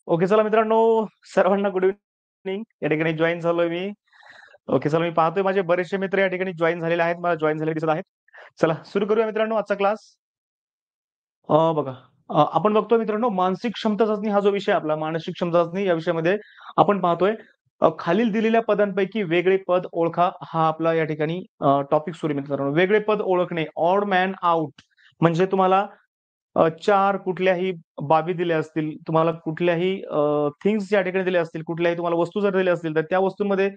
Okay, चला मित्रांनो, सर्वांना गुड इव्हनिंग. या ठिकाणी जॉइन झालोय मी. ओके, चला मी पाहतोय माझे बरेचसे मित्र या ठिकाणी जॉइन झालेले आहेत. मला जॉइन झालेले दिसत आहेत. चला सुरू करूया मित्रांनो आजचा क्लास. बघा, आपण बघतोय मित्रांनो, मानसिक क्षमता चाचणी हा जो विषय आपला मानसिक क्षमता चाचणी या विषयामध्ये आपण पाहतोय खालील दिलेल्या पदांपैकी वेगळे पद ओळखा हा आपला या ठिकाणी टॉपिक सुरू आहे मित्रांनो. वेगळे पद ओळखणे, ऑड मॅन आउट, म्हणजे तुम्हाला चार कुठल्याही बाबी दिल्या असतील, तुम्हाला कुठल्याही थिंग्स या ठिकाणी दिल्या असतील, कुठल्याही तुम्हाला वस्तू जर दिल्या असतील, तर त्या वस्तूंमध्ये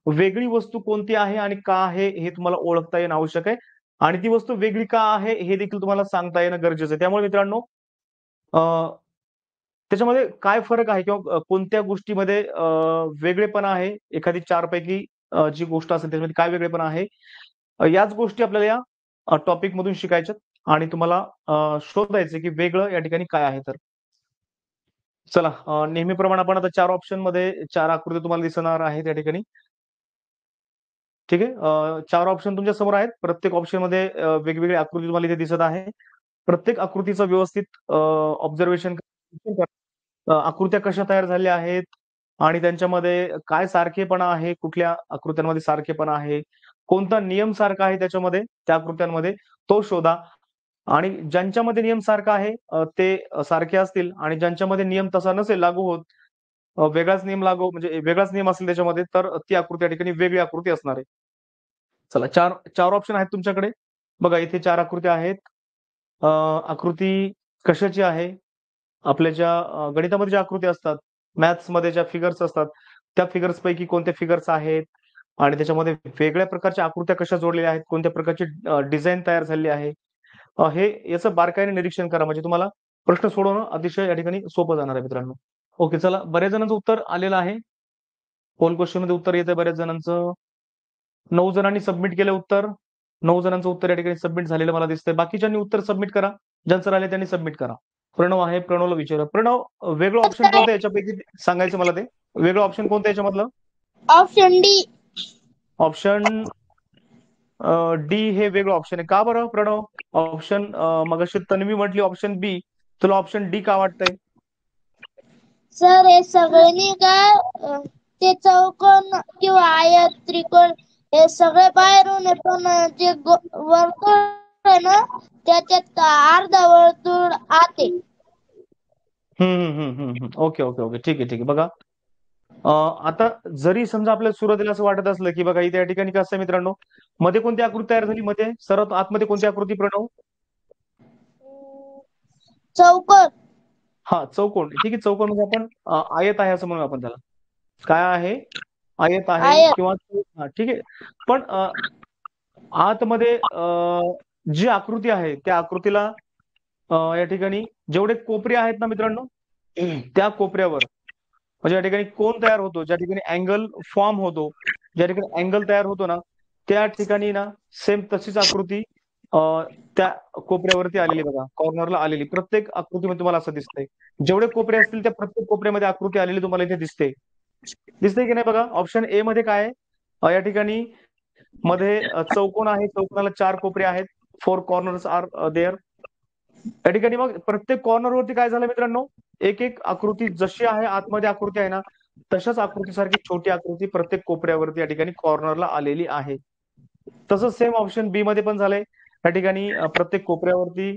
वेगळी वस्तू कोणती आहे आणि का आहे हे तुम्हाला ओळखता येणं आवश्यक आहे. आणि ती वस्तू वेगळी का आहे हे देखील तुम्हाला सांगता येणं गरजेचं आहे. त्यामुळे मित्रांनो, अ, त्याच्यामध्ये काय फरक आहे किंवा कोणत्या गोष्टीमध्ये वेगळेपणा आहे, एखादी चारपैकी जी गोष्ट असेल त्याच्यामध्ये काय वेगळेपणा आहे, याच गोष्टी आपल्याला या टॉपिक मधून शिकायच्यात आणि तुम्हाला शोधायचं की वेगळं या ठिकाणी काय आहे. तर चला, नेहमीप्रमाणे आपण आता चार ऑप्शन मध्ये चार आकृती तुम्हाला दिसणार आहेत या ठिकाणी. ठीक आहे, चार ऑप्शन तुमच्या समोर आहेत. प्रत्येक ऑप्शन मध्ये वेगवेगळी आकृती तुम्हाला इथे दिसत आहे. प्रत्येक आकृतीचं व्यवस्थित ऑब्झर्वेशन आकृत्या कशा तयार झाल्या आहेत आणि त्यांच्यामध्ये काय सारखेपणा आहे, कुठल्या आकृत्यांमध्ये सारखेपणा आहे, कोणता नियम सारखा आहे त्याच्यामध्ये त्या आकृत्यांमध्ये, तो शोधा. आणि ज्यांच्यामध्ये नियम सारखा आहे ते सारखे असतील आणि ज्यांच्यामध्ये नियम तसा नसेल लागू होत, वेगळाच नियम लागू म्हणजे वेगळाच नियम असेल त्याच्यामध्ये, तर ती आकृती या ठिकाणी वेगळी आकृती असणार आहे. चला, चार चार ऑप्शन आहेत तुमच्याकडे. बघा, इथे चार आकृत्या आहेत. आकृती कशाची आहे? आपल्या ज्या गणितामध्ये ज्या आकृती असतात, मॅथ्स मध्ये ज्या फिगर्स असतात, त्या फिगर्स पैकी कोणत्या फिगर्स आहेत आणि त्याच्यामध्ये वेगळ्या प्रकारच्या आकृत्या कशा जोडलेल्या आहेत, कोणत्या प्रकारची डिझाईन तयार झालेली आहे, हे याचं बारकाईने निरीक्षण करा. म्हणजे तुम्हाला प्रश्न सोडवणं अतिशय या ठिकाणी सोपं जाणार आहे मित्रांनो. ओके, चला, बऱ्याच जणांचं उत्तर आलेलं आहे. पोल क्वेश्चन मध्ये उत्तर येतंय बऱ्याच जणांचं. 9 जणांनी सबमिट केलं उत्तर. 9 जणांचं उत्तर या ठिकाणी सबमिट झालेलं मला दिसतंय. बाकीच्यांनी उत्तर सबमिट करा. ज्यांचं राहिले त्यांनी सबमिट करा. प्रणव आहे, प्रणवला विचारा. प्रणव, वेगळं ऑप्शन कोणतं याच्यापैकी सांगायचं मला ते. वेगळं ऑप्शन कोणतं याच्यामधलं? Option D. ऑप्शन डी हे वेगळं ऑप्शन आहे. का बरं प्रणव? ऑप्शन मगाशी तन्वी म्हटली ऑप्शन बी, तुला ऑप्शन डी का वाटतंय? सर, हे सगळे नाही का ते चौकोन किंवा आयत त्रिकोण हे सगळे बाहेरून आहे, पण जे वर्तुळ आहे ना त्याच्यात अर्धा वर्तुळ आत आहे. ओके ओके ओके, ठीक आहे ठीक आहे. बघा, आता जरी समजा आपल्याला सुरुवातीला असं वाटत असलं की बघा इथे या ठिकाणी कसं आहे मित्रांनो, मध्ये कोणती आकृती तयार झाली, मध्ये सर्वात आतमध्ये कोणती आकृती प्रणव? चौकोन. हा, चौकोन. ठीक आहे, चौकोन म्हणजे आपण आयत आहे असं म्हणू आपण त्याला. काय आहे? आयत आहे आयत. किंवा हा, ठीक आहे. पण आतमध्ये जी आकृती आहे त्या आकृतीला या ठिकाणी जेवढे कोपरे आहेत ना मित्रांनो, त्या कोपऱ्यावर म्हणजे या ठिकाणी कोन तयार होतो, ज्या ठिकाणी अँगल फॉर्म होतो, ज्या ठिकाणी अँगल तयार होतो ना, त्या ठिकाणी ना सेम तशीच आकृती त्या कोपऱ्यावरती आलेली बघा, कॉर्नरला आलेली. प्रत्येक आकृतीमध्ये तुम्हाला असं दिसतंय. जेवढे कोपरे असतील त्या प्रत्येक कोपऱ्यामध्ये आकृती आलेली तुम्हाला इथे दिसते. दिसते की नाही बघा? ऑप्शन ए मध्ये काय आहे? या ठिकाणी मध्ये चौकोन आहे, चौकोनाला चार कोपरे आहेत. Four corners are there. या ठिकाणी मग प्रत्येक कॉर्नरवरती काय झालं मित्रांनो, एक एक आकृती जशी आहे आतमध्ये आकृती आहे ना, तशाच आकृतीसारखी छोटी आकृती प्रत्येक कोपऱ्यावरती या ठिकाणी कॉर्नरला आलेली आहे. तसंच सेम ऑप्शन बी मध्ये पण झालंय. या ठिकाणी प्रत्येक कोपऱ्यावरती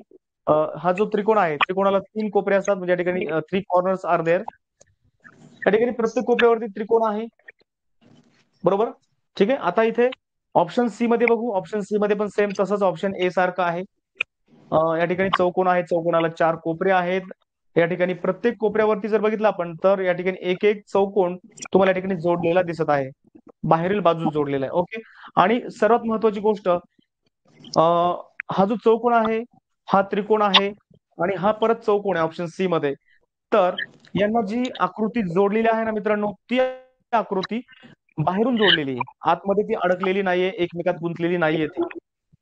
हा जो त्रिकोण आहे, त्रिकोणाला तीन कोपरे असतात, म्हणजे या ठिकाणी थ्री कॉर्नर्स आर देअर. या ठिकाणी प्रत्येक कोपऱ्यावरती त्रिकोण आहे, बरोबर. ठीक आहे, आता इथे ऑप्शन सी मध्ये बघू. ऑप्शन सी मध्ये पण सेम तसंच ऑप्शन ए सारखं आहे. या ठिकाणी चौकोन आहे, चौकोनाला चार कोपरे आहेत. या ठिकाणी प्रत्येक कोपऱ्यावरती जर बघितलं आपण तर या ठिकाणी एक एक चौकोन तुम्हाला या ठिकाणी जोडलेला दिसत आहे, बाहेरील बाजूस जोडलेला आहे. ओके, आणि सर्वात महत्वाची गोष्ट, हा जो चौकोन आहे हा त्रिकोण आहे आणि हा परत चौकोन आहे ऑप्शन सी मध्ये. तर यांना जी आकृती जोडलेली आहे ना मित्रांनो, ती आकृती बाहेरून जोडलेली आहे, आतमध्ये ती अडकलेली नाहीये, एकमेकात गुंतलेली नाहीये ती.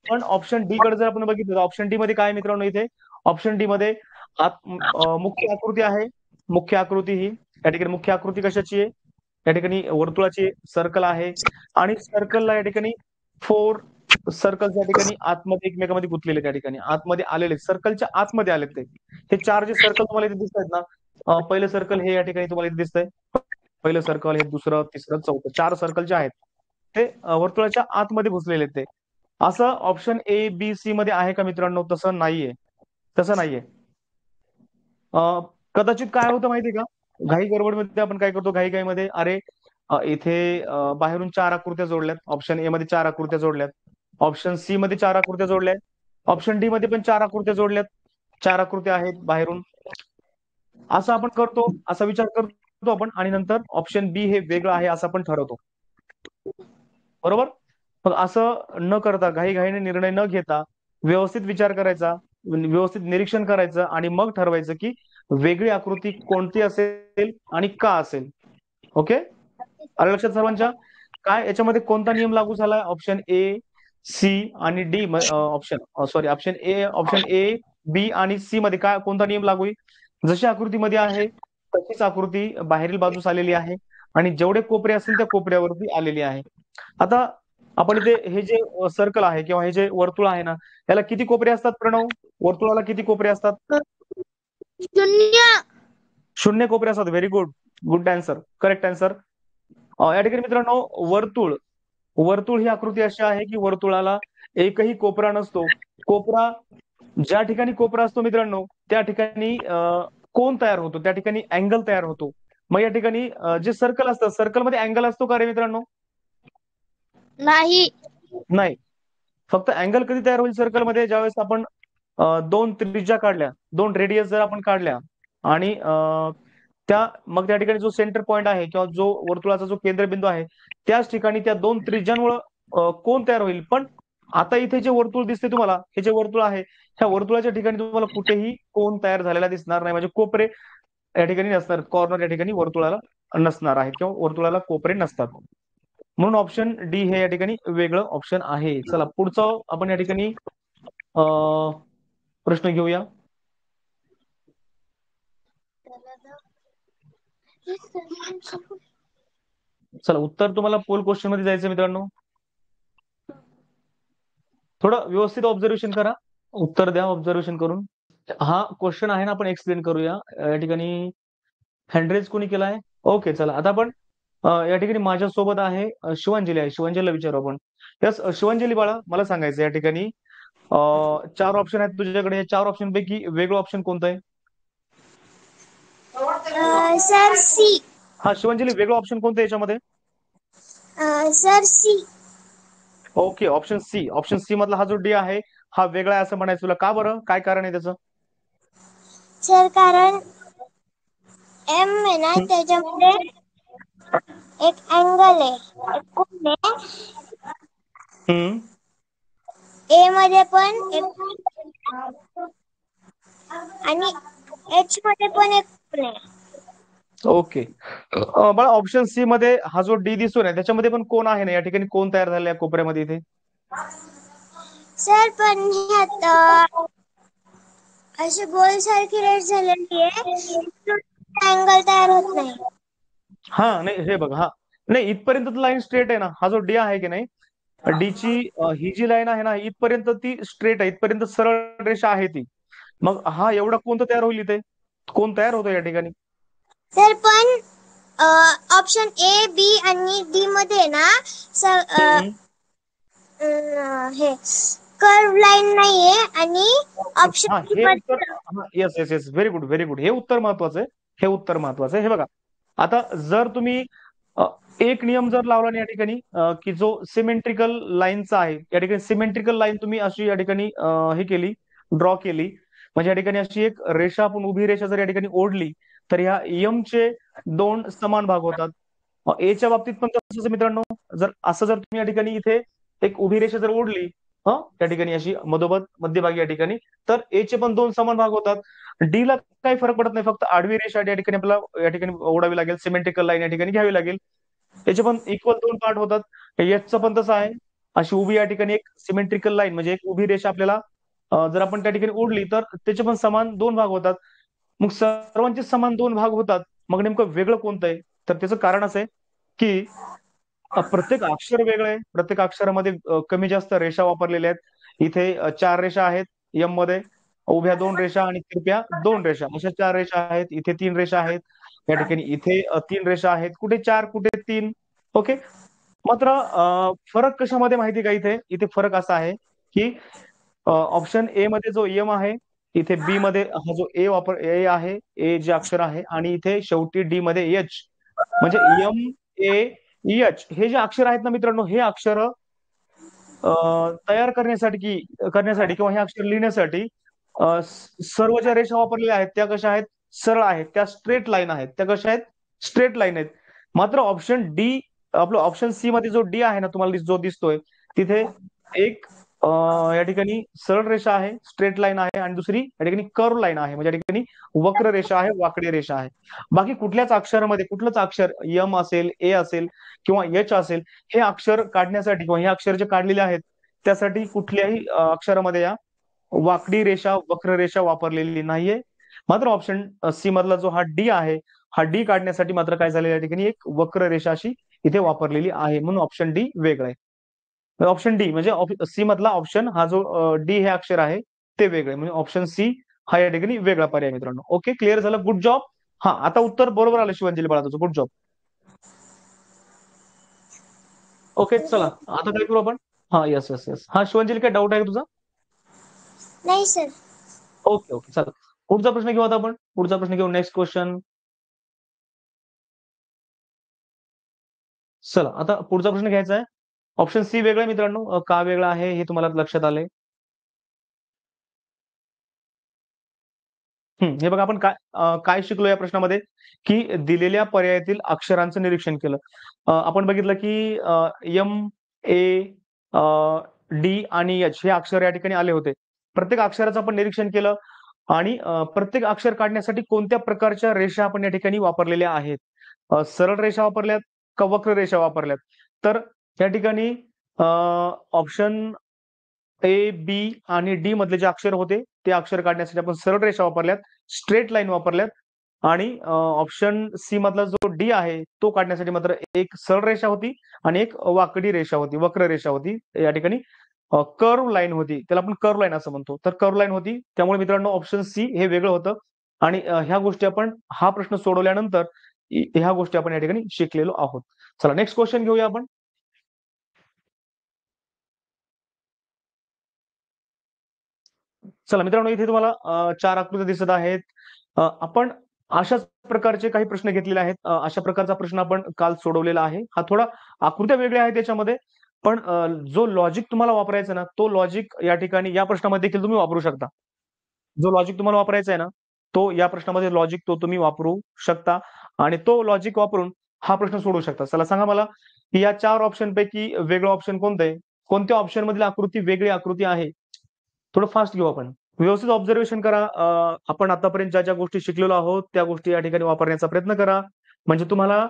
पण ऑप्शन डी कडे जर आपण बघितलं तर ऑप्शन डी मध्ये काय मित्रांनो, इथे ऑप्शन डी मध्ये मुख्य आकृती आहे. मुख्य आकृती ही या ठिकाणी मुख्य आकृती कशाची आहे? या ठिकाणी वर्तुळाची सर्कल आहे आणि सर्कलला या ठिकाणी फोर सर्कल या ठिकाणी आतमध्ये एकमेकांमध्ये गुंतलेले, त्या ठिकाणी आतमध्ये आलेले, सर्कलच्या आतमध्ये आले ते. हे चार जे सर्कल तुम्हाला इथे दिसत आहेत ना, पहिलं सर्कल हे या ठिकाणी तुम्हाला इथे दिसतंय. पहिलं सर्कल, हे दुसरं, तिसरं, चौथं, 4 सर्कल जे आहेत ते वर्तुळाच्या आतमध्ये घुसलेले आहेत ते. असं ऑप्शन ए बी सी मध्ये आहे का मित्रांनो? तसं नाहीये. तसं नाहीये. कदाचित काय होतं माहितीये का, घाई गडबडमध्ये आपण काय करतो, घाई घाईमध्ये अरे इथे बाहेरून 4 आकृत्या जोडल्यात, ऑप्शन ए मध्ये 4 आकृत्या जोडल्यात, ऑप्शन सी मध्ये 4 आकृत्या जोडल्यात, ऑप्शन डी मध्ये पण 4 आकृत्या जोडल्यात, 4 आकृत्या आहेत बाहेरून. असं आपण करतो, असा विचार करतो आपण, आणि नंतर ऑप्शन बी हे वेगळं आहे असं आपण ठरवतो. बरोबर? मग असं न करता, घाईघाईने निर्णय न घेता, व्यवस्थित विचार करायचा, व्यवस्थित निरीक्षण करायचं, आणि मग ठरवायचं की वेगळी आकृती कोणती असेल आणि का असेल. ओके, आलं लक्षात सर्वांच्या? काय याच्यामध्ये कोणता नियम लागू झाला? ऑप्शन ए, सी आणि D option sorry option A, B आणि सी मध्ये काय, कोणता नियम लागू आहे? जशी आकृतीमध्ये आहे तशीच आकृती बाहेरील बाजूस आलेली आहे, आणि जेवढे कोपरे असतील त्या कोपऱ्यावरती आलेली आहे. आता आपण इथे हे जे सर्कल आहे किंवा हे जे वर्तुळ आहे ना, याला किती कोपरे असतात प्रणव? वर्तुळाला किती कोपरे असतात? 0. 0 कोपरे असतात. Very good, good answer, correct answer. या ठिकाणी मित्रांनो, वर्तुळ वर्तुळ ही आकृती अशी आहे की वर्तुळाला एकही कोपरा नसतो. कोपरा, ज्या ठिकाणी कोपरा असतो मित्रांनो, त्या ठिकाणी कोन तयार होतो, त्या ठिकाणी अँगल तयार होतो. मग या ठिकाणी जे सर्कल असतं, सर्कलमध्ये अँगल असतो का रे मित्रांनो? नाही. नाही. फक्त अँगल कधी तयार होईल सर्कलमध्ये? ज्यावेळेस आपण 2 त्रिज्या काढल्या, 2 रेडियस जर आपण काढल्या, आणि मग त्या ठिकाणी जो सेंटर पॉइंट आहे किंवा जो वर्तुळाचा जो केंद्रबिंदू आहे, त्याच ठिकाणी त्या 2 त्रिज्यांमुळे कोन तयार होईल. पण आता इथे जे वर्तुळ दिसते तुम्हाला, हे जे वर्तुळ आहे, ह्या वर्तुळाच्या ठिकाणी तुम्हाला कुठेही कोन तयार झालेला दिसणार नाही, म्हणजे कोपरे या ठिकाणी नसणार, कॉर्नर या ठिकाणी वर्तुळाला नसणार आहेत, किंवा वर्तुळाला कोपरे नसतात. म्हणून ऑप्शन डी हे या ठिकाणी वेगळं ऑप्शन आहे. चला पुढचं आपण या ठिकाणी प्रश्न घेऊया. चला, उत्तर तुम्हाला पोल क्वेश्चन मध्ये जायचं मित्रांनो. थोडं व्यवस्थित ऑब्झर्वेशन करा, उत्तर द्या ऑब्झर्वेशन करून. हा क्वेश्चन आहे ना, आपण एक्सप्लेन करूया. या ठिकाणी हँडरेज कोणी केलाय? ओके, चला आता आपण या ठिकाणी माझ्यासोबत आहे शिवांजली आहे. शिवांजलीला विचारू आपण. यस शिवांजली बाळा, मला सांगायचं या ठिकाणी 4 ऑप्शन आहेत तुझ्याकडे. या 4 ऑप्शन पैकी वेगळं ऑप्शन कोणतं आहे? Sir C. हा शिवांजली, वेगळं ऑप्शन कोणतं आहे याच्यामध्ये? Sir C. Okay, option C. Option C मधला हा जो डी आहे, हा वेगळा आहे असं म्हणायचं तुला. का बरं, काय कारण आहे त्याचं? सर कारण एम आहे ना, त्याच्यामध्ये एक अँगल आहे, एक कोन आहे. हम्म. ए मध्ये पण एक, आणि एच मध्ये पण एक कोन आहे. ओके, बघा ऑप्शन सी मध्ये हा जो डी दिसून आहे, त्याच्यामध्ये पण कोण आहे ना, या ठिकाणी कोण तयार झाले कोपऱ्यामध्ये इथे? सर पण ह्यात अशी गोल सारखी रेट झालेली आहे, अँगल तयार होत नाही. हा नाही, हे बघ, हा नाही, इथपर्यंत लाईन स्ट्रेट आहे ना, हा जो डी आहे की नाही, डी ची ही जी लाईन आहे ना, इथपर्यंत ती स्ट्रेट आहे, इथपर्यंत सरळ रेषा आहे ती. मग हा एवढा कोणतं तयार होईल इथे? कोण तयार होतो या ठिकाणी? सर पण ऑप्शन ए बी आणि डी मध्ये ना हे कर्व लाईन नाहीये, आणि ऑप्शन हा बी हे उत्तर, मध्ये हा yes yes yes, very good very good, हे उत्तर महत्वाचं आहे. हे उत्तर महत्वाचं आहे. हे बघा, आता जर तुम्ही अ, एक नियम जर लावला ना या ठिकाणी, की जो सिमेंट्रिकल लाईनचा आहे, या ठिकाणी सिमेंट्रिकल लाईन तुम्ही अशी या ठिकाणी हे केली, ड्रॉ केली, म्हणजे या ठिकाणी अशी एक रेषा, आपण उभी रेषा जर या ठिकाणी ओढली, तर ह्या यम चे 2 समान भाग होतात. एच्या बाबतीत पण तसंच आहे मित्रांनो. जर तुम्ही या ठिकाणी इथे एक उभी रेषा जर ओढली, त्या ठिकाणी अशी मधोमध मध्यभागी या ठिकाणी, तर ए चे पण 2 समान भाग होतात. डी ला काही फरक पडत नाही, फक्त आडवी रेषा या ठिकाणी आपल्याला या ठिकाणी ओढावी लागेल, सिमेंट्रिकल लाईन या ठिकाणी घ्यावी लागेल. त्याचे पण इक्वल 2 पार्ट होतात. एचचं पण तसं आहे. अशी उभी या ठिकाणी एक सिमेंट्रिकल लाईन, म्हणजे एक उभी रेषा आपल्याला जर आपण त्या ठिकाणी ओढली, तर त्याचे पण समान 2 भाग होतात. मग सर्वांचे समान 2 भाग होतात, मग नेमकं वेगळं कोणतं आहे? तर त्याचं कारण असं आहे की प्रत्येक अक्षर वेगळं आहे. प्रत्येक अक्षरामध्ये कमी जास्त रेषा वापरलेल्या आहेत. इथे 4 रेषा आहेत यम मध्ये, उभ्या 2 रेषा आणि तिरप्या 2 रेषा, अशा 4 रेषा आहेत. इथे 3 रेषा आहेत. या ठिकाणी इथे 3 रेषा आहेत. कुठे 4, कुठे 3. ओके. मात्र फरक कशामध्ये माहिती का? इथे इथे फरक असा आहे की ऑप्शन ए मध्ये जो एम आहे, इथे बी मध्ये हा जो ए आहे, ए जे अक्षर आहे, आणि इथे शेवटी डी मध्ये एच. म्हणजे एम, ए, एच हे जे अक्षर आहेत ना मित्रांनो, हे अक्षर तयार करण्यासाठी किंवा हे अक्षर लिहिण्यासाठी सर्व ज्या रेषा वापरलेल्या आहेत त्या कशा आहेत? सरळ आहेत. त्या स्ट्रेट लाईन आहेत. त्या कशा आहेत? स्ट्रेट लाईन आहेत. मात्र ऑप्शन डी, आपलं ऑप्शन सी मध्ये जो डी आहे ना, तुम्हाला जो दिसतोय, तिथे एक या ठिकाणी सरळ रेषा आहे, स्ट्रेट लाईन आहे, आणि दुसरी या ठिकाणी कर्व लाईन आहे, म्हणजे या ठिकाणी वक्र रेषा आहे, वाकडी रेषा आहे. बाकी कुठल्याच अक्षरामध्ये कुठलंच अक्षर यम असेल, ए असेल किंवा एच असेल, हे अक्षर काढण्यासाठी किंवा हे अक्षर जे काढलेले आहेत त्यासाठी कुठल्याही अक्षरामध्ये या वाकडी रेषा, वक्र रेषा वापरलेली नाहीये. मात्र ऑप्शन सी मधला जो हा डी आहे, हा डी काढण्यासाठी मात्र काय झालेलं या ठिकाणी एक वक्र रेषा अशी इथे वापरलेली आहे, म्हणून ऑप्शन डी वेगळा आहे. ऑप्शन डी म्हणजे सी मधला ऑप्शन हा जो डी हे अक्षर आहे ते वेगळे, म्हणजे ऑप्शन सी हा या ठिकाणी वेगळा पर्याय मित्रांनो. ओके, क्लिअर झालं? Good job. हा, आता उत्तर बरोबर आलं शिवांजली बाळा तुझं. Good job. ओके, चला आता काय करू आपण? हा, येस येस येस. हा शिवांजली, काय डाऊट आहे का तुझा? नाही सर. ओके ओके, चला पुढचा प्रश्न घेऊ. आता आपण पुढचा प्रश्न घेऊ. Next question. चला आता पुढचा प्रश्न घ्यायचा आहे. ऑप्शन सी वेगळा आहे मित्रांनो. का वेगळा आहे हे तुम्हाला लक्षात आलंय? हे बघा, आपण काय शिकलो या प्रश्नामध्ये, की दिलेल्या पर्यायातील अक्षरांचं निरीक्षण केलं. आपण बघितलं की एम, ए, डी आणि एच हे अक्षर या ठिकाणी आले होते. प्रत्येक अक्षराचं आपण निरीक्षण केलं, आणि प्रत्येक अक्षर काढण्यासाठी कोणत्या प्रकारच्या रेषा आपण या ठिकाणी वापरलेल्या आहेत. सरळ रेषा वापरल्यात का वक्र रेषा वापरल्यात? तर या ठिकाणी ऑप्शन ए, बी आणि डी मधले जे अक्षर होते ते अक्षर काढण्यासाठी आपण सरळ रेषा वापरल्यात, स्ट्रेट लाईन वापरल्यात, आणि ऑप्शन सी मधला जो डी आहे तो काढण्यासाठी मात्र एक सरळ रेषा होती आणि एक वाकडी रेषा होती, वक्र रेषा होती. या ठिकाणी कर्व लाईन होती, त्याला आपण कर्व लाईन असं म्हणतो. तर कर्व लाईन होती, त्यामुळे मित्रांनो ऑप्शन सी हे वेगळं होतं. आणि ह्या गोष्टी आपण हा प्रश्न सोडवल्यानंतर ह्या गोष्टी आपण या ठिकाणी शिकलेलो आहोत. चला नेक्स्ट क्वेश्चन घेऊया आपण. चला मित्रांनो, इथे तुम्हाला 4 आकृत्या दिसत आहेत. आपण अशाच प्रकारचे काही प्रश्न घेतलेले आहेत. अशा प्रकारचा प्रश्न आपण काल सोडवलेला आहे. हा थोडा आकृत्या वेगळ्या आहेत त्याच्यामध्ये, पण जो लॉजिक तुम्हाला वापरायचा ना, तो लॉजिक या ठिकाणी या प्रश्नामध्ये देखील तुम्ही वापरू शकता. जो लॉजिक तुम्हाला वापरायचा आहे ना, तो या प्रश्नामध्ये लॉजिक तो तुम्ही वापरू शकता, आणि तो लॉजिक वापरून हा प्रश्न सोडवू शकता. चला सांगा मला, की या 4 ऑप्शन पैकी वेगळं ऑप्शन कोणतं आहे? कोणत्या ऑप्शन मधील आकृती वेगळी आकृती आहे? थोडं फास्ट घेऊ आपण. व्यवस्थित ऑब्झर्वेशन करा. आपण आतापर्यंत ज्या ज्या गोष्टी शिकलेलो आहोत त्या गोष्टी या ठिकाणी वापरण्याचा प्रयत्न करा, म्हणजे तुम्हाला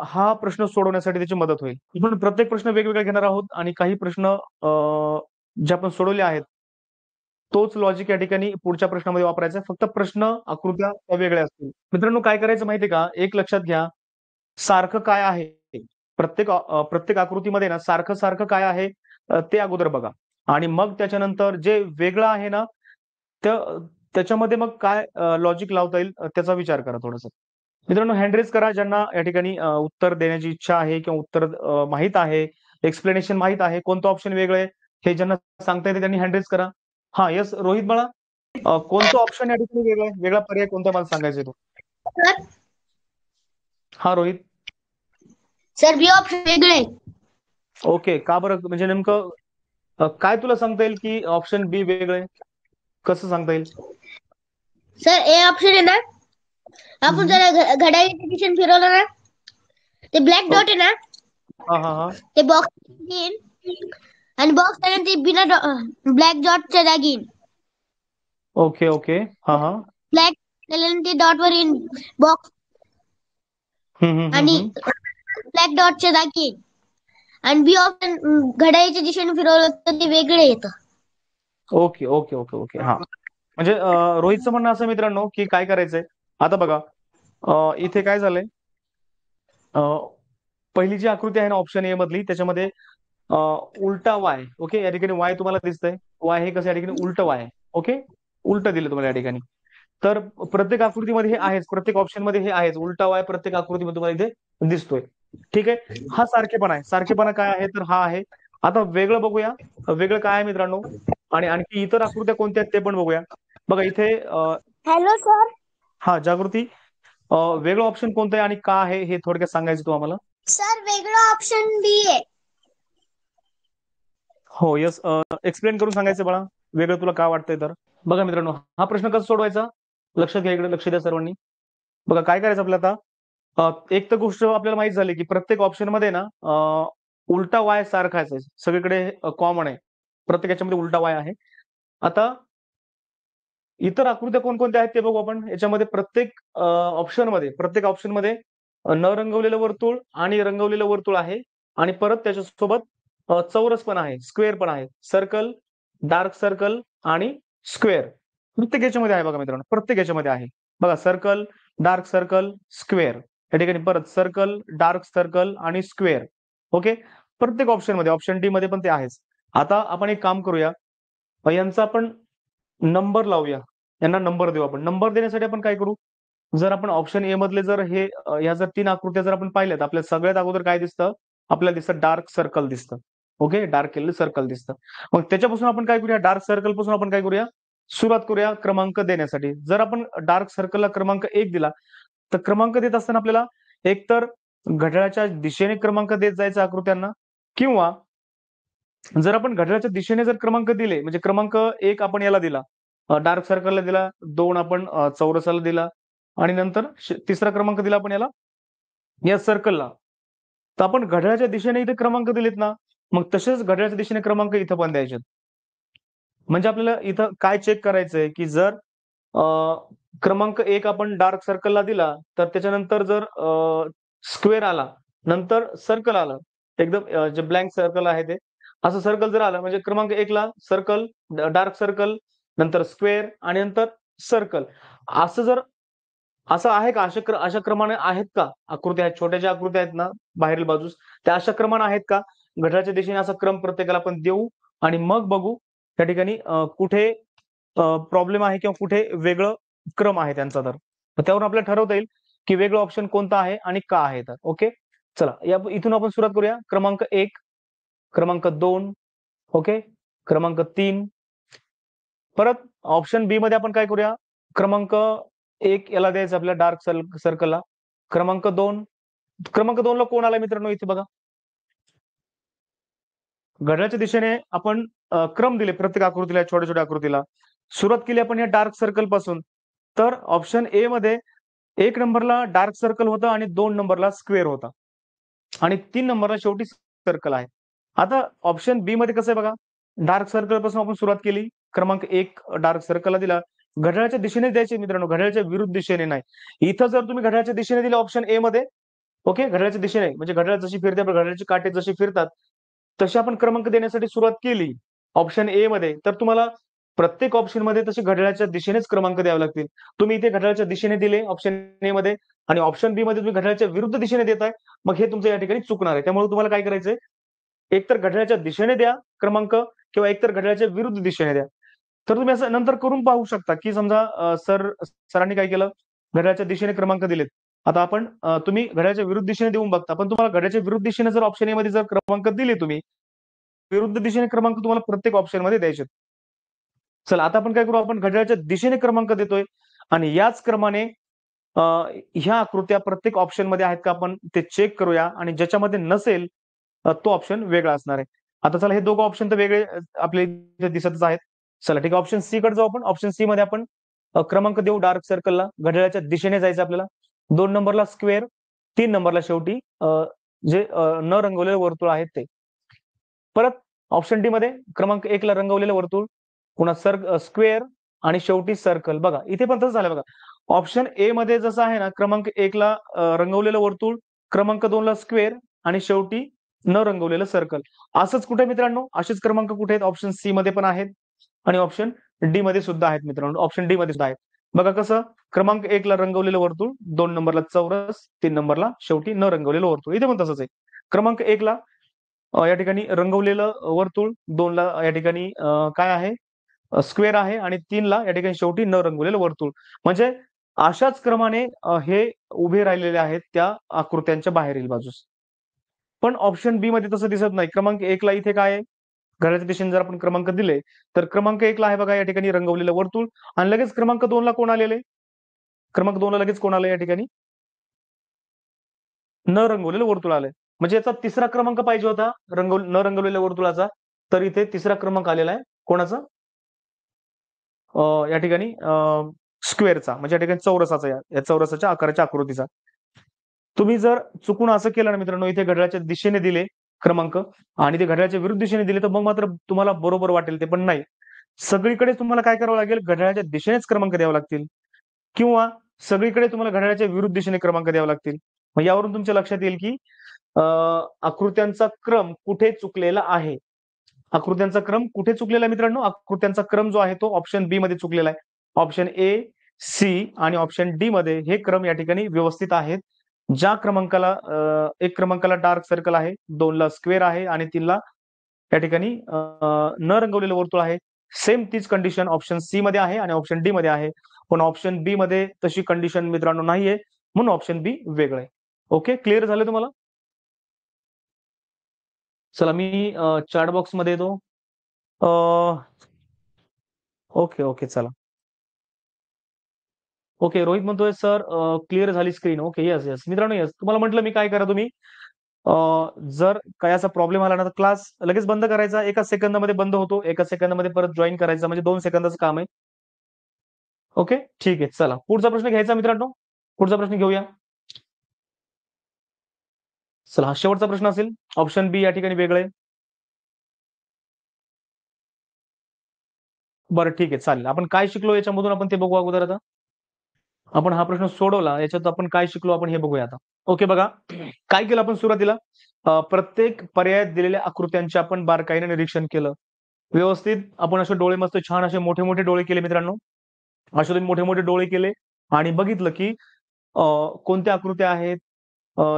हा प्रश्न सोडवण्यासाठी त्याची मदत होईल. आपण प्रत्येक प्रश्न वेगवेगळा घेणार आहोत, आणि काही प्रश्न जे आपण सोडवले आहेत तोच लॉजिक या ठिकाणी पुढच्या प्रश्नामध्ये वापरायचा आहे. फक्त प्रश्न आकृत्या त्या वेगळ्या असतील. मित्रांनो, काय करायचं माहितीये का? एक लक्षात घ्या, सारखं काय आहे, प्रत्येक आकृतीमध्ये ना सारखं सारखं काय आहे ते अगोदर बघा, आणि मग त्याच्यानंतर जे वेगळं आहे ना त्याच्यामध्ये मग काय लॉजिक लावता येईल त्याचा विचार करा थोडासा. मित्रांनो, हँड रेज करा ज्यांना या ठिकाणी उत्तर देण्याची इच्छा आहे किंवा उत्तर माहित आहे, एक्सप्लेनेशन माहित आहे, कोणतं ऑप्शन वेगळं आहे हे ज्यांना सांगता येते त्यांनी हँड रेज करा. हा, येस रोहित बाळा, कोणतं ऑप्शन या ठिकाणी वेगळं आहे? वेगळा पर्याय कोणता मला सांगायचा तो? सर, हा रोहित. सर बी ऑप्शन वेगळे. ओके, का बरं? म्हणजे नेमकं काय तुला सांगता येईल की ऑप्शन बी वेगळं आहे? कसं सांगता येईल? सर ए ऑप्शन आहे ना, आपण जरा घड्याळीचं दिशेने फिरवलं ना, ते ब्लॅक डॉट आहे ना, हा हा हा. ते बॉक्स येईल, आणि बॉक्स आहे ते बिना ब्लॅक डॉटच्या जागी येईल. Okay okay. हा हा. ब्लॅक ते डॉट वर येईल बॉक्स, आणि ब्लॅक डॉटच्या जागी येईल. आणि बी ऑप्शन घड्याळीच्या दिशेने फिरवलं तर ते वेगळे येतं. Okay okay okay okay. हा, म्हणजे रोहितचं म्हणणं असं मित्रांनो की काय करायचंय आता बघा, इथे काय झालंय, पहिली जी आकृती आहे ना ऑप्शन ए मधली, त्याच्यामध्ये उलटा वाय. ओके, या ठिकाणी वाय तुम्हाला दिसतंय. वाय हे कसं या ठिकाणी उलट वाय आहे. ओके, उलट दिलं तुम्हाला या ठिकाणी. तर प्रत्येक आकृतीमध्ये हे आहेच, प्रत्येक ऑप्शन मध्ये हे आहेच, उलटा वाय प्रत्येक आकृतीमध्ये तुम्हाला इथे दिसतोय. ठीक आहे, हा सारखेपणा आहे. सारखेपणा काय आहे तर हा आहे. आता वेगळं बघूया, वेगळं काय आहे मित्रांनो, आणि आणखी इतर आकृत्या कोणत्या आहेत ते पण बघूया. बघा इथे हॅलो सर. हा जागृती, वेगळं ऑप्शन कोणतं आहे आणि का आहे हे थोडक्यात सांगायचं तू आम्हाला. सर वेगळं ऑप्शन बी आहे. हो यस, एक्सप्लेन करून सांगायचं बाळा, वेगळं तुला का वाटतंय तर. बघा मित्रांनो, हा प्रश्न कसा सोडवायचा, लक्षात घ्या, इकडे लक्ष द्या सर्वांनी. बघा काय करायचं आपल्याला आता, एक तर गोष्ट आपल्याला माहित झाली की प्रत्येक ऑप्शन मध्ये ना उलटा वाय सारखाच आहे, सगळीकडे कॉमन आहे, प्रत्येक याच्यामध्ये उलटा वाय आहे. आता इतर आकृत्या कोणकोणत्या आहेत ते बघू आपण. याच्यामध्ये प्रत्येक ऑप्शन मध्ये न रंगवलेलं वर्तुळ आणि रंगवलेलं वर्तुळ आहे, आणि परत त्याच्यासोबत चौरस पण आहे, स्क्वेअर पण आहे, सर्कल, डार्क सर्कल आणि स्क्वेअर. प्रत्येक याच्यामध्ये आहे बघा मित्रांनो, प्रत्येक याच्यामध्ये आहे. बघा सर्कल, डार्क सर्कल, स्क्वेअर, या ठिकाणी परत सर्कल, डार्क सर्कल आणि स्क्वेअर. ओके, प्रत्येक ऑप्शन मध्ये, ऑप्शन डी मध्ये पण ते आहेच. आता आपण एक काम करूया, यांचा आपण नंबर लावूया, यांना नंबर देऊ आपण. नंबर देण्यासाठी आपण काय करू, जर आपण ऑप्शन ए मधले जर ह्या जर 3 आकृत्या जर आपण पाहिल्यात, आपल्या सगळ्यात अगोदर काय दिसतं, आपल्याला दिसतं डार्क सर्कल दिसतं. ओके, डार्क केलेलं सर्कल दिसतं. मग त्याच्यापासून आपण काय करूया, डार्क सर्कल पासून आपण काय करूया, सुरुवात करूया क्रमांक देण्यासाठी. जर आपण डार्क सर्कलला क्रमांक 1 दिला, तर क्रमांक देत असताना आपल्याला एकतर घड्याळाच्या दिशेने क्रमांक देत जायचा आकृत्यांना, किंवा जर आपण घड्याळाच्या दिशेने जर क्रमांक दिले, म्हणजे क्रमांक 1 आपण याला दिला, डार्क सर्कलला दिला, 2 आपण चौरसाला दिला, आणि नंतर तिसरा क्रमांक दिला आपण याला, या सर्कलला, तर आपण घड्याळाच्या दिशेने इथे क्रमांक दिलेत ना, मग तसेच घड्याळाच्या दिशेने क्रमांक इथं पण द्यायचे. म्हणजे आपल्याला इथं काय चेक करायचंय की जर क्रमांक 1 आपण डार्क सर्कलला दिला, तर त्याच्यानंतर जर स्क्वेअर आला, नंतर सर्कल आलं, एकदम जे ब्लँक सर्कल आहे ते, असं सर्कल जर आलं, म्हणजे क्रमांक 1 ला सर्कल, डार्क सर्कल, नंतर स्क्वेअर आणि नंतर सर्कल, असं जर असं आहे का, अशा क्रमाने आहेत का आकृत्या, आहेत छोट्या ज्या आकृत्या आहेत ना बाहेरील बाजूस, त्या अशा क्रमाने आहेत का, घड्याळाच्या दिशेने असा क्रम प्रत्येकाला आपण देऊ, आणि मग बघू त्या ठिकाणी कुठे प्रॉब्लेम आहे किंवा कुठे वेगळं क्रम आहे त्यांचा. तर त्यावरून आपल्याला ठरवता येईल की वेगळं ऑप्शन कोणतं आहे आणि का आहे. तर ओके, चला या इथून आपण सुरुवात करूया. क्रमांक 1, क्रमांक 2, ओके, क्रमांक 3, परत ऑप्शन बी मध्ये आपण काय करूया, क्रमांक 1 याला द्यायचं आपल्या डार्क सर्कलला, क्रमांक 2 ला कोण आला मित्रांनो, इथे बघा घड्याळाच्या दिशेने आपण क्रम दिले प्रत्येक आकृतीला, छोट्या छोट्या आकृतीला सुरुवात केली आपण या डार्क सर्कल पासून. तर ऑप्शन ए मध्ये 1 नंबरला डार्क सर्कल होता आणि 2 नंबरला स्क्वेअर होता, आणि 3 नंबरला शेवटी सर्कल आहे. आता ऑप्शन बी मध्ये कसं आहे बघा, डार्क सर्कल पासून आपण सुरुवात केली, क्रमांक 1 डार्क सर्कलला दिला, घड्याळाच्या दिशेने द्यायचे मित्रांनो, घड्याळाच्या विरुद्ध दिशेने नाही. इथं जर तुम्ही घड्याळाच्या दिशेने दिले ऑप्शन ए मध्ये, ओके, घड्याळाच्या दिशेने, म्हणजे घड्याळ जशी फिरते, घड्याळाचे काटे जशी फिरतात तशी आपण क्रमांक देण्यासाठी सुरुवात केली ऑप्शन ए मध्ये, तर तुम्हाला प्रत्येक ऑप्शन मध्ये तसे घड्याळाच्या दिशेनेच क्रमांक द्यावे लागतील. तुम्ही इथे घड्याळाच्या दिशेने दिले ऑप्शन ए मध्ये, आणि ऑप्शन बी मध्ये तुम्ही घड्याळाच्या विरुद्ध दिशेने देताय, मग हे तुमचं या ठिकाणी चुकणार आहे. त्यामुळे तुम्हाला काय करायचंय, एकतर घड्याळाच्या दिशेने द्या क्रमांक, किंवा एकतर घड्याळाच्या विरुद्ध दिशेने द्या. तर तुम्ही असं नंतर करून पाहू शकता की समजा सरांनी काय केलं, घड्याळाच्या दिशेने क्रमांक दिलेत. आता आपण तुम्ही घड्याळाच्या विरुद्ध दिशेने देऊन बघता, पण तुम्हाला घड्याळाच्या विरुद्ध दिशेने जर ऑप्शन ए मध्ये जर क्रमांक दिले तुम्ही, विरुद्ध दिशेने क्रमांक तुम्हाला प्रत्येक ऑप्शन मध्ये द्यायचे. चला आता आपण काय करू, आपण घड्याळाच्या दिशेने क्रमांक देतोय, आणि याच क्रमाने ह्या आकृत्या प्रत्येक ऑप्शन मध्ये आहेत का आपण ते चेक करूया, आणि ज्याच्यामध्ये नसेल तो ऑप्शन वेगळा असणार आहे. आता चला हे दोघं ऑप्शन तर वेगळे आपल्या इथे दिसतच आहेत. चला ठीक आहे, ऑप्शन सी कडे जाऊ आपण. ऑप्शन सी मध्ये आपण क्रमांक देऊ डार्क सर्कलला, घड्याळाच्या दिशेने जायचं आपल्याला, 2 नंबरला स्क्वेअर, 3 नंबरला शेवटी जे न रंगवलेले वर्तुळ आहेत ते. परत ऑप्शन डी मध्ये क्रमांक 1 ला रंगवलेलं वर्तुळ, पुन्हा स्क्वेअर, आणि शेवटी सर्कल. बघा इथे पण तसं झालं बघा, ऑप्शन ए मध्ये जसं आहे ना, क्रमांक 1 ला रंगवलेलं वर्तुळ, क्रमांक 2 ला स्क्वेअर, आणि शेवटी न रंगवलेलं सर्कल. असंच कुठे मित्रांनो, असेच क्रमांक कुठे आहेत, ऑप्शन सी मध्ये पण आहेत, आणि ऑप्शन डी मध्ये सुद्धा आहेत मित्रांनो, ऑप्शन डी मध्ये सुद्धा आहेत. बघा कसं, क्रमांक 1 ला रंगवलेलं वर्तुळ, 2 नंबरला चौरस, 3 नंबरला शेवटी न रंगवलेलं वर्तुळ. इथे पण तसंच आहे, क्रमांक 1 ला या ठिकाणी रंगवलेलं वर्तुळ, 2ला या ठिकाणी काय आहे, स्क्वेअर आहे, आणि 3ला या ठिकाणी शेवटी न रंगवलेलं वर्तुळ. म्हणजे अशाच क्रमाने हे उभे राहिलेले आहेत त्या आकृत्यांच्या बाहेरील बाजूस. पण ऑप्शन बी मध्ये तसं दिसत नाही. क्रमांक 1ला इथे काय आहे, घड्याळाच्या दिशेने जर आपण क्रमांक दिले, तर क्रमांक 1ला आहे बघा या ठिकाणी रंगवलेलं वर्तुळ, आणि लगेच क्रमांक 2ला कोण आलेले, क्रमांक 2ला लगेच कोण आलं या ठिकाणी, न रंगवलेलं वर्तुळ आलंय. म्हणजे याचा तिसरा क्रमांक पाहिजे होता न रंगवलेल्या वर्तुळाचा, तर इथे तिसरा क्रमांक आलेला आहे कोणाचा, या ठिकाणी स्क्वेअरचा, म्हणजे या ठिकाणी चौरसाचा, या चौरसाच्या आकाराच्या आकृतीचा. तुम्ही जर चुकून असं केलं ना मित्रांनो, इथे घड्याळाच्या दिशेने दिले क्रमांक आणि ते घड्याळाच्या विरुद्ध दिशेने दिले, तर मग मात्र तुम्हाला बरोबर वाटेल ते, पण नाही. सगळीकडे तुम्हाला काय करावं लागेल, घड्याळाच्या दिशेनेच क्रमांक द्यावे लागतील, किंवा सगळीकडे तुम्हाला घड्याळाच्या विरुद्ध दिशेने क्रमांक द्यावे लागतील. मग यावरून तुमच्या लक्षात येईल की आकृत्यांचा क्रम कुठे चुकलेला आहे. आकृत्यांचा क्रम कुठे चुकलेला आहे मित्रांनो, आकृत्यांचा क्रम जो आहे तो ऑप्शन बी मध्ये चुकलेला आहे. ऑप्शन ए, सी आणि ऑप्शन डी मध्ये हे क्रम या ठिकाणी व्यवस्थित आहेत. ज्या क्रमांकाला एक क्रमांकाला डार्क सर्कल आहे, 2ला स्क्वेअर आहे आणि 3ला या ठिकाणी न रंगवलेलं वर्तुळ आहे, सेम तीच कंडिशन ऑप्शन सी मध्ये आहे आणि ऑप्शन डी मध्ये आहे. पण ऑप्शन बी मध्ये तशी कंडिशन मित्रांनो नाहीये, म्हणून ऑप्शन बी वेगळं आहे. ओके, क्लिअर झालं तुम्हाला? चला मी चॅट बॉक्स मध्ये येतो. ओके ओके, चला. ओके, रोहित म्हणतोय सर क्लिअर झाली स्क्रीन. ओके, येस येस मित्रांनो, येस. तुम्हाला म्हटलं मी काय करा तुम्ही, जर काय असा प्रॉब्लेम आला ना, तर क्लास लगेच बंद करायचा. एका सेकंदामध्ये बंद होतो, एका सेकंदामध्ये परत जॉईन करायचा, म्हणजे 2 सेकंदाचं काम आहे. ओके, ठीक आहे. चला पुढचा प्रश्न घ्यायचा मित्रांनो, पुढचा प्रश्न घेऊया. चला, हा शेवटचा प्रश्न असेल. ऑप्शन बी या ठिकाणी वेगळं आहे. बरं ठीक आहे, चालेल. आपण काय शिकलो याच्यामधून आपण ते बघू अगोदर. आता आपण हा प्रश्न सोडवला, याच्यात आपण काय शिकलो आपण हे बघूया आता. ओके, बघा काय केलं आपण सुरुवातीला, प्रत्येक पर्यायात दिलेल्या आकृत्यांचे आपण बारकाईने निरीक्षण केलं. व्यवस्थित आपण असे डोळे मस्त छान असे मोठे मोठे डोळे केले मित्रांनो. असे तुम्ही मोठे मोठे डोळे केले आणि बघितलं की कोणत्या आकृत्या आहेत,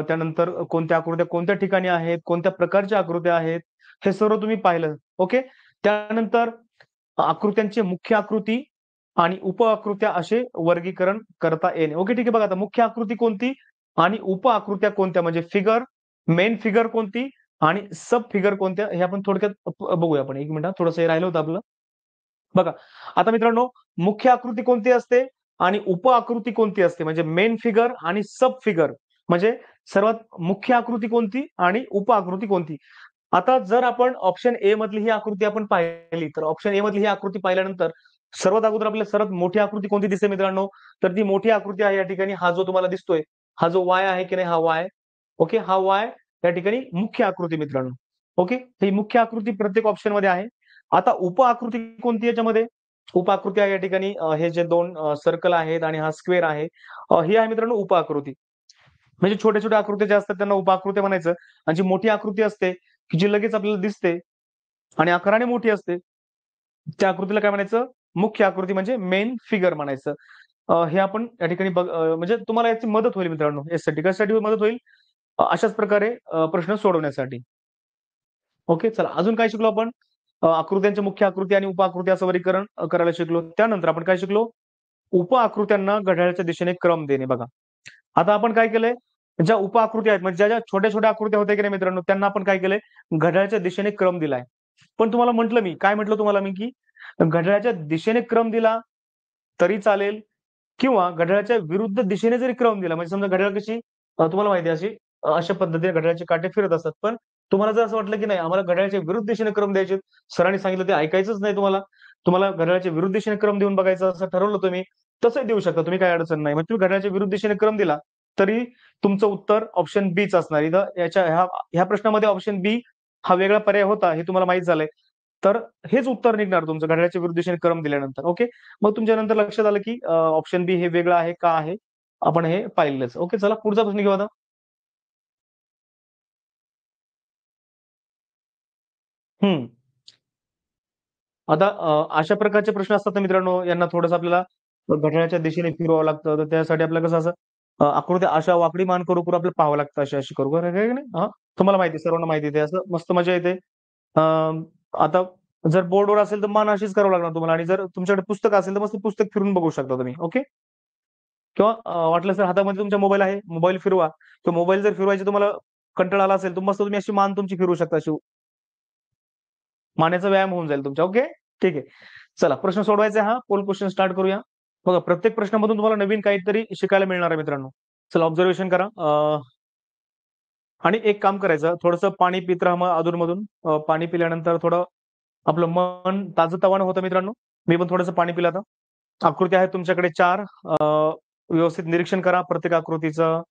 त्यानंतर कोणत्या आकृत्या कोणत्या ठिकाणी आहेत, कोणत्या प्रकारच्या आकृत्या आहेत, हे सर्व तुम्ही पाहिलं. ओके, त्यानंतर आकृत्यांचे मुख्य आकृती आणि उप आकृत्या असे वर्गीकरण करता येणे. ओके, ठीक आहे. बघा आता मुख्य आकृती कोणती आणि उप आकृत्या कोणत्या, म्हणजे फिगर, मेन फिगर कोणती आणि सब फिगर कोणत्या, हे आपण थोडक्यात बघूया. आपण 1 मिनिट, थोडंसं हे राहिलं होतं आपलं. बघा आता मित्रांनो, मुख्य आकृती कोणती असते आणि उप आकृती कोणती असते, म्हणजे मेन फिगर आणि सब फिगर, म्हणजे सर्वात मुख्य आकृती कोणती आणि उप आकृती कोणती. आता जर आपण ऑप्शन ए मधली ही आकृती आपण पाहिली, तर ऑप्शन ए मधली ही आकृती पाहिल्यानंतर सर्वात अगोदर आपल्याला सर्वात मोठी आकृती कोणती दिसते मित्रांनो, तर ती मोठी आकृती आहे या ठिकाणी हा जो तुम्हाला दिसतोय, हा जो वाय आहे की नाही, हा वाय. ओके, हा वाय या ठिकाणी मुख्य आकृती मित्रांनो. ओके, ही मुख्य आकृती प्रत्येक ऑप्शन मध्ये आहे. आता उप आकृती कोणती याच्यामध्ये, उप आकृती आहे या ठिकाणी हे जे 2 सर्कल आहेत आणि हा स्क्वेअर आहे, ही आहे मित्रांनो उप आकृती. म्हणजे छोट्या छोट्या आकृत्या ज्या असतात त्यांना उपाकृत्या म्हणायचं, आणि जी मोठी आकृती असते की जी लगेच आपल्याला दिसते आणि आकाराने मोठी असते, त्या आकृतीला काय म्हणायचं, मुख्य आकृती, म्हणजे मेन फिगर म्हणायचं. हे आपण या ठिकाणी म्हणजे तुम्हाला याची मदत होईल मित्रांनो, यासाठी कशासाठी मदत होईल, अशाच प्रकारे प्रश्न सोडवण्यासाठी. ओके, चला अजून काय शिकलो आपण, आकृत्यांच्या मुख्य आकृती आणि उपाकृती असं वर्गीकरण करायला शिकलो. त्यानंतर आपण काय शिकलो, उप आकृत्यांना घड्याळाच्या दिशेने क्रम देणे. बघा आता आपण काय केलंय, ज्या उप आकृती आहेत, म्हणजे ज्या ज्या छोट्या छोट्या आकृत्या होत्या की नाही मित्रांनो, त्यांना आपण काय केलंय, घड्याळाच्या दिशेने क्रम दिलाय. पण तुम्हाला म्हटलं मी काय म्हटलं तुम्हाला मी, की घड्याळाच्या दिशेने क्रम दिला तरी चालेल, किंवा घड्याळाच्या विरुद्ध दिशेने जरी क्रम दिला, म्हणजे समजा घड्याळ कशी तुम्हाला माहिती आहे अशी अशा पद्धतीने घड्याळाचे काटे फिरत असतात. पण तुम्हाला जर असं वाटलं की नाही आम्हाला घड्याळाच्या विरुद्ध दिशेने क्रम द्यायचे, सरांनी सांगितलं ते ऐकायचंच नाही तुम्हाला, तुम्हाला घड्याळाच्या विरुद्ध दिशेने क्रम देऊन बघायचं असं ठरवलं तुम्ही, तसंही देऊ शकता तुम्ही, काय अडचण नाही. म्हणजे तुम्ही घड्याळाच्या विरुद्ध दिशेने क्रम दिला तरी तुमचं उत्तर ऑप्शन बीच असणार. इथं याच्या ह्या प्रश्नामध्ये ऑप्शन बी हा वेगळा पर्याय होता हे तुम्हाला माहित झालंय, तर हेच उत्तर निघणार तुमचं घड्याळाच्या विरुद्ध दिशेने क्रम दिल्यानंतर. ओके, मग तुमच्या नंतर लक्षात आलं की ऑप्शन बी हे वेगळं आहे का आहे, आपण हे पाहिलंच. ओके, चला पुढचा प्रश्न घेऊ आता. हम्म आता अशा प्रकारचे प्रश्न असतात ना मित्रांनो, यांना थोडंसं आपल्याला घड्याळाच्या दिशेने फिरवावं लागतं, तर त्यासाठी आपल्याला कसं असं आकृत्या अशा वाकडी मान करू करू आपल्याला पाहावं लागतं, अशी अशी करू बरं आहे की नाही. हा, तुम्हाला माहिती आहे, सर्वांना माहिती आहे ते. असं मस्त मजा येते. आता जर बोर्डवर असेल तर मान अशीच करावं लागणार तुम्हाला, आणि जर तुमच्याकडे पुस्तक असेल तर मस्त पुस्तक फिरून बघू शकता तुम्ही. ओके. किंवा वाटलं सर हातामध्ये तुमच्या मोबाईल आहे, मोबाईल फिरवा. तो मोबाईल जर फिरवायची तुम्हाला कंटाळा आला असेल तर मस्त तुम्ही अशी मान तुमची फिरवू शकता, अशी मानेचा व्यायाम होऊन जाईल तुमच्या. ओके. ठीक आहे. चला, प्रश्न सोडवायचा आहे. हा पोल क्वेश्चन स्टार्ट करूया. बघा, प्रत्येक प्रश्नामधून तुम्हाला नवीन काहीतरी शिकायला मिळणार आहे मित्रांनो. चला, ऑब्झर्वेशन करा. आणि एक काम करायचं, थोडंसं पाणी पित राहा मग अधूनमधून. पाणी पिल्यानंतर थोडं आपलं मन ताजंतवानं होतं मित्रांनो. मी पण थोडंसं पाणी पिलं आता. आकृती आहेत तुमच्याकडे 4. व्यवस्थित निरीक्षण करा प्रत्येक आकृतीचं.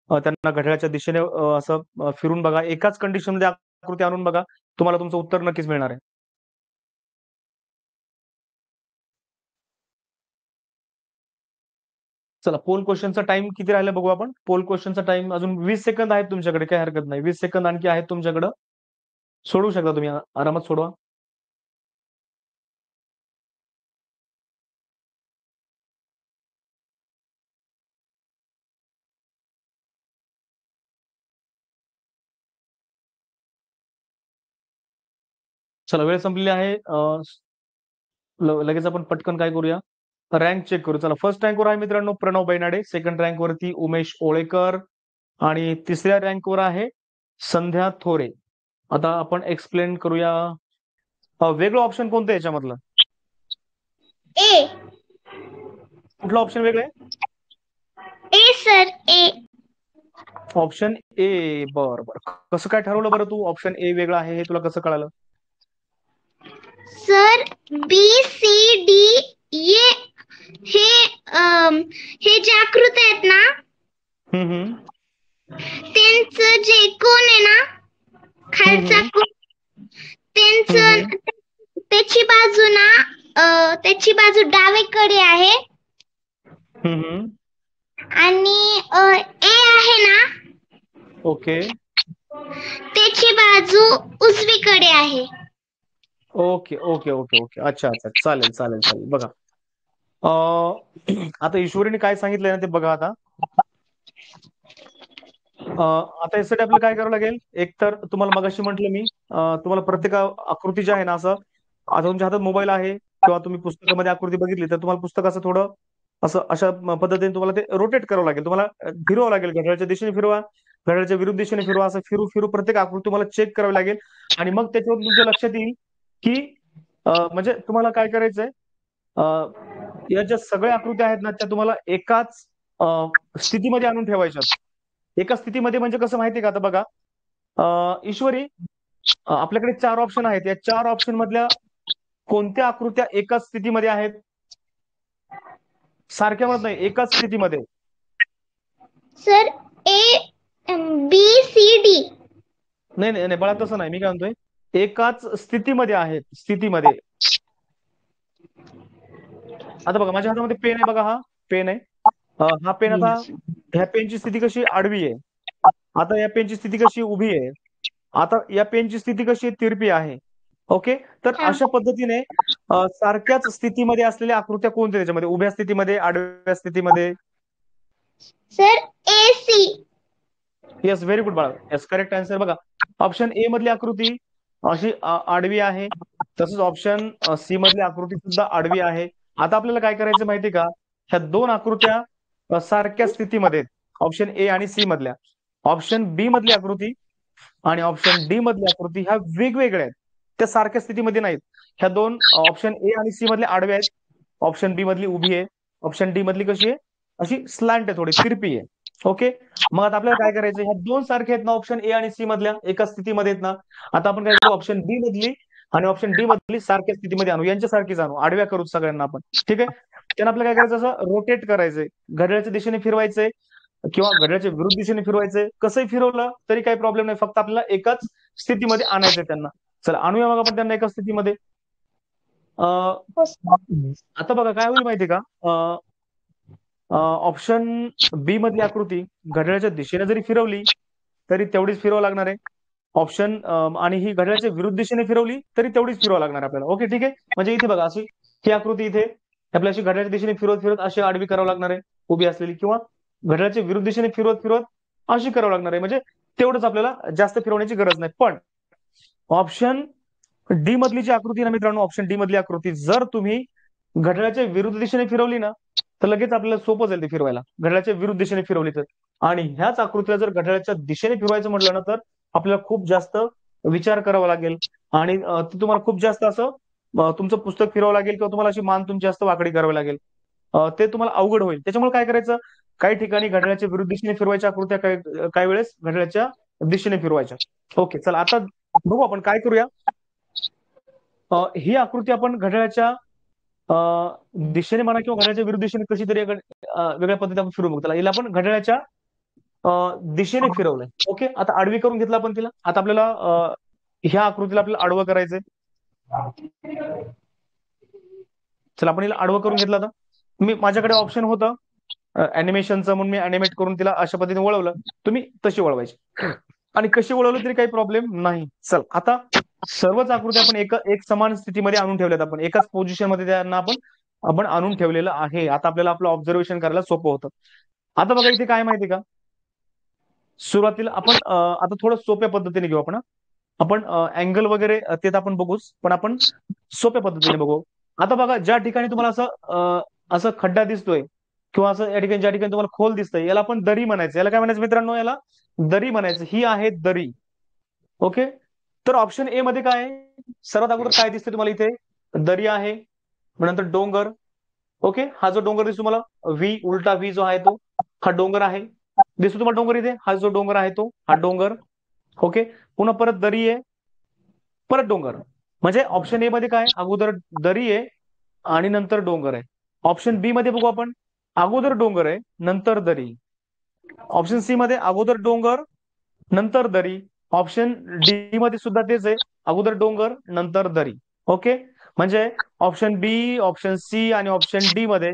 त्यांना घड्याळाच्या दिशेने असं फिरून बघा. एकाच कंडिशनमध्ये आकृती आणून बघा, तुम्हाला तुमचं उत्तर नक्कीच मिळणार आहे. चला, पोल क्वेश्चनचा टाइम किती राहिला बघू आपण. पोल क्वेश्चनचा टाइम अजून 20 सेकंद आहेत तुमच्याकडे, काही हरकत नाही. 20 सेकंद आणखी आहेत तुमच्याकडे. सोडवू शकता तुम्ही, आरामात सोडवा. चला, वेळ संपलेली आहे. लगेच आपण पटकन काय करूया, रँक चेक करू. चला, फर्स्ट रँकवर आहे मित्रांनो प्रणव बैनाडे. सेकंड रँकवरती उमेश ओळेकर. आणि तिसऱ्या रँकवर आहे संध्या थोरे. आता आपण एक्सप्लेन करूया. वेगळं ऑप्शन कोणतं आहे याच्यामधलं? ए. कुठलं ऑप्शन वेगळं आहे? ए सर, ए. Option A. बरं बरं, कसं काय ठरवलं बरं तू ऑप्शन ए वेगळं आहे हे तुला कसं कळालं? सर, बी सी डी ये हे जे आकृती आहेत ना, हम्म. त्यांचं जे कोण आहे ना, खालचा कोण, त्यांचं त्याची बाजू ना, त्याची बाजू डावीकडे आहे. आणि ए आहे ना, ओके. त्याची बाजू उजवीकडे आहे. ओके ओके ओके ओके, अच्छा अच्छा, चालेल चालेल चालेल. बघा, आता ईश्वरीने काय सांगितलंय ना ते बघा आता. आता यासाठी आपल्याला काय करावं लागेल, एक तर तुम्हाला मगाशी म्हटलं मी, तुम्हाला प्रत्येक आकृती जी आहे ना, असं आता तुमच्या हातात मोबाईल आहे किंवा तुम्ही पुस्तकामध्ये आकृती बघितली तर तुम्हाला पुस्तक असं थोडं असं अशा पद्धतीने तुम्हाला ते रोटेट करावं लागेल. तुम्हाला फिरवावं लागेल, घड्याळाच्या दिशेने फिरवा, घड्याळाच्या विरुद्ध दिशेने फिरवा, असं फिरू फिरू प्रत्येक आकृती तुम्हाला चेक करावी लागेल. आणि मग त्याच्यावर तुमच्या लक्षात येईल की म्हणजे तुम्हाला काय करायचंय, या ज्या सगळ्या आकृत्या आहेत ना त्या तुम्हाला एकाच स्थितीमध्ये आणून ठेवायच्यात. एका स्थितीमध्ये म्हणजे कसं माहितीये का, आता बघा, ईश्वरी, आपल्याकडे 4 ऑप्शन आहेत. या 4 ऑप्शन मधल्या कोणत्या आकृत्या एकाच स्थितीमध्ये आहेत? सारख्या म्हणत नाही, एकाच स्थितीमध्ये. Sir, A B C D. नाही नाही नाही बाळा, तसं नाही. मी काय म्हणतोय, एकाच स्थितीमध्ये आहेत, स्थितीमध्ये. आता बघा, माझ्या हातामध्ये पेन आहे बघा, हा पेन आहे. हा पेन आता, ह्या पेनची स्थिती कशी आडवी आहे. आता या पेनची स्थिती कशी उभी आहे. आता या पेनची स्थिती कशी तिरपी आहे. ओके. तर अशा पद्धतीने सारख्याच स्थितीमध्ये असलेल्या आकृत्या कोणत्या त्याच्यामध्ये, उभ्या स्थितीमध्ये, आडव्या स्थितीमध्ये? सर, ए सी. येस, व्हेरी गुड बाळा. Yes, correct answer. बघा, ऑप्शन ए मधली आकृती अशी आडवी आहे. तसंच ऑप्शन सी मधली आकृती सुद्धा आडवी आहे. आता आपल्याला काय करायचं माहिती का, ह्या 2 आकृत्या सारख्या स्थितीमध्ये आहेत, ऑप्शन ए आणि सी मधल्या. ऑप्शन बी मधली आकृती आणि ऑप्शन डी मधली आकृती ह्या वेगवेगळ्या आहेत, त्या सारख्या स्थितीमध्ये नाहीत. ह्या 2 ऑप्शन ए आणि सी मधल्या आडव्या आहेत, ऑप्शन बी मधली उभी आहे, ऑप्शन डी मधली कशी आहे, अशी स्लॅन्ट आहे, थोडी तिरपी आहे. ओके. मग आता आपल्याला काय करायचं, ह्या 2 सारख्या आहेत ना ऑप्शन ए आणि सी मधल्या, एका स्थितीमध्ये आहेत ना. आता आपण काय करू, ऑप्शन बी मधली आणि ऑप्शन डी मधली सारख्या स्थितीमध्ये आणू, यांच्यासारखीच आणू, आडव्या करू सगळ्यांना आपण. ठीक आहे. त्यांना आपल्याला काय करायचं, असं रोटेट करायचंय, घड्याळाच्या दिशेने फिरवायचंय किंवा घड्याळाच्या विरुद्ध दिशेने फिरवायचंय. कसंही फिरवलं तरी काही प्रॉब्लेम नाही, फक्त आपल्याला एकाच स्थितीमध्ये आणायचंय त्यांना. चला, आणूया मग आपण त्यांना एका स्थितीमध्ये. आता बघा काय होईल माहितीये का, ऑप्शन बी मधली आकृती घड्याळाच्या दिशेने जरी फिरवली तरी तेवढीच फिरवावं लागणार आहे. ऑप्शन आणि ही घड्याळाच्या विरुद्ध दिशेने फिरवली तरी तेवढीच फिरवावं लागणार आहे आपल्याला. ओके, ठीक आहे. म्हणजे इथे बघा, अशी ही आकृती इथे आपल्याला अशी घड्याळाच्या दिशेने फिरवत फिरवत अशी आडवी करावं लागणार आहे, उभी असलेली, किंवा घड्याळाच्या विरुद्ध दिशेने फिरवत फिरवत अशी करावं लागणार आहे. म्हणजे तेवढंच आपल्याला जास्त फिरवण्याची गरज नाही. पण ऑप्शन डी मधली जी आकृती आहे ना मित्रांनो, ऑप्शन डी मधली आकृती जर तुम्ही घड्याळाच्या विरुद्ध दिशेने फिरवली ना, तर लगेच आपल्याला सोपं जाईल ते फिरवायला. घड्याळाच्या विरुद्ध दिशेने फिरवली तर. आणि ह्याच आकृतीला जर घड्याळाच्या दिशेने फिरवायचं म्हटलं ना, तर आपल्याला खूप जास्त विचार करावा लागेल. आणि ते तुम्हाला खूप जास्त असं तुमचं पुस्तक फिरवावं लागेल, किंवा तुम्हाला अशी मान तुमची जास्त वाकडी करावी लागेल. ते तुम्हाला अवघड होईल. त्याच्यामुळे काय करायचं, काही ठिकाणी घड्याळाच्या विरुद्ध दिशेने फिरवायच्या आकृत्या, काही वेळेस घड्याळाच्या दिशेने फिरवायच्या. ओके, चला आता बघू आपण काय करूया. ही आकृती आपण घड्याळाच्या अ, दिशेने म्हणा किंवा घड्याळाच्या विरुद्ध दिशेने कशी तरी वेगळ्या पद्धतीने आपण फिरवू. त्याला हिला आपण घड्याळाच्या दिशेने फिरवलंय. ओके, आता आडवी करून घेतलं आपण तिला. आता आपल्याला ह्या आकृतीला आपल्याला आडवं करायचंय. चला आपण हिला आडवं करून घेतलं. आता मी माझ्याकडे ऑप्शन होतं अॅनिमेशनचं, म्हणून मी अॅनिमेट करून तिला अशा पद्धतीने वळवलं. तुम्ही तशी वळवायची आणि कशी वळवलं तरी काही प्रॉब्लेम नाही. चल आता सर्वच आकृती आपण एक समान स्थितीमध्ये आणून ठेवल्यात. आपण एकाच पोझिशन मध्ये त्यांना आपण आपण आणून ठेवलेलं आहे. आता आपल्याला आपलं ऑब्झर्वेशन करायला सोपं होतं. आता बघा इथे काय माहिती का, सुरुवातीला आपण आता थोडं सोप्या पद्धतीने घेऊ आपण. आपण अँगल वगैरे ते तर आपण बघूच, पण आपण सोप्या पद्धतीने बघू. आता बघा, ज्या ठिकाणी तुम्हाला असं खड्डा दिसतोय, किंवा असं या ठिकाणी ज्या ठिकाणी तुम्हाला खोल दिसतंय, याला आपण दरी म्हणायचं. याला काय म्हणायचं मित्रांनो, याला दरी म्हणायचं. ही आहे दरी. ओके, तर ऑप्शन ए मध्ये काय आहे, सर्वात अगोदर काय दिसतंय तुम्हाला इथे, दरी आहे. मग नंतर डोंगर. ओके, हा जो डोंगर दिसतो तुम्हाला, व्ही, उलटा व्ही जो आहे तो, हा डोंगर आहे. दिसतो तुम्हाला डोंगर इथे, हा जो डोंगर आहे तो, हा डोंगर. ओके, पुन्हा परत दरी आहे, परत डोंगर. म्हणजे ऑप्शन ए मध्ये काय, अगोदर दरी आहे आणि नंतर डोंगर आहे. ऑप्शन बी मध्ये बघू आपण, अगोदर डोंगर आहे नंतर दरी. ऑप्शन सी मध्ये अगोदर डोंगर नंतर दरी. ऑप्शन डी मध्ये सुद्धा तेच आहे, अगोदर डोंगर नंतर दरी. ओके, म्हणजे ऑप्शन बी, ऑप्शन सी आणि ऑप्शन डी मध्ये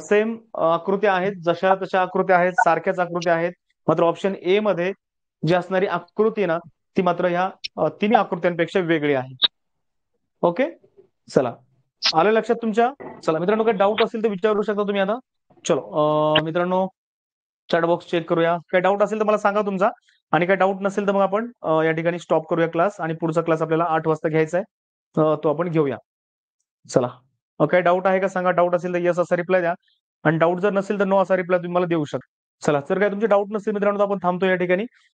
सेम आकृत्या आहेत, जशा तशा आकृत्या आहेत, सारख्याच आकृत्या आहेत. मात्र ऑप्शन ए मध्ये जी असणारी आकृती आहे ना, ती मात्र ह्या तिन्ही आकृत्यांपेक्षा वेगळी आहे. ओके, चला आलं लक्षात तुमच्या. चला मित्रांनो, काही डाऊट असेल तर विचारू शकता तुम्ही आता. चलो मित्रांनो, चॅट बॉक्स चेक करूया. काही डाऊट असेल तर मला सांगा तुमचा, आणि काही डाऊट नसेल तर मग आपण या ठिकाणी स्टॉप करूया क्लास, आणि पुढचा क्लास आपल्याला 8 वाजता घ्यायचा आहे. तो आपण घेऊया. चला, काही डाऊट आहे का सांगा. डाऊट असेल तर येस असा रिप्लाय द्या, आणि डाऊट जर नसेल तर नो असा रिप्लाय तुम्ही मला देऊ शकता. चला, जर काय तुमचे डाऊट नसेल मित्रांनो, तर आपण थांबतो या ठिकाणी.